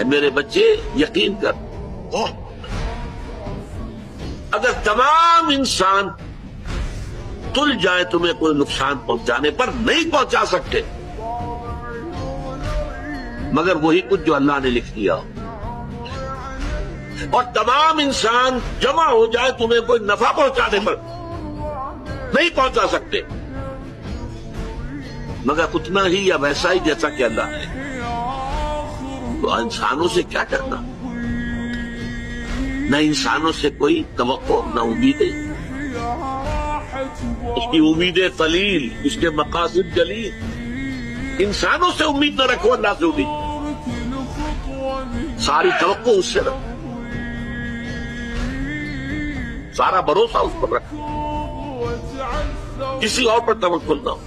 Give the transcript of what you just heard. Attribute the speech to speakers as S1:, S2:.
S1: اے میرے بچے یقین کر، اگر تمام انسان تل جائے تمہیں کوئی نقصان پہنچانے پر، نہیں پہنچا سکتے مگر وہی کچھ جو اللہ نے لکھ دیا ہو۔ اور تمام انسان جمع ہو جائے تمہیں کوئی نفع پہنچانے پر، نہیں پہنچا سکتے مگر اتنا ہی یا ویسا ہی جیسا کہ اللہ نے۔ تو انسانوں سے کیا کرنا، نہ انسانوں سے کوئی توقع نہ امیدیں، اس کی امیدیں قلیل، اس کے مقاصد جلیل۔ انسانوں سے امید نہ رکھو، اللہ سے امید، ساری توقع اس سے رکھو، سارا بھروسہ اس پر رکھو، کسی اور پر توکل نہ ہو۔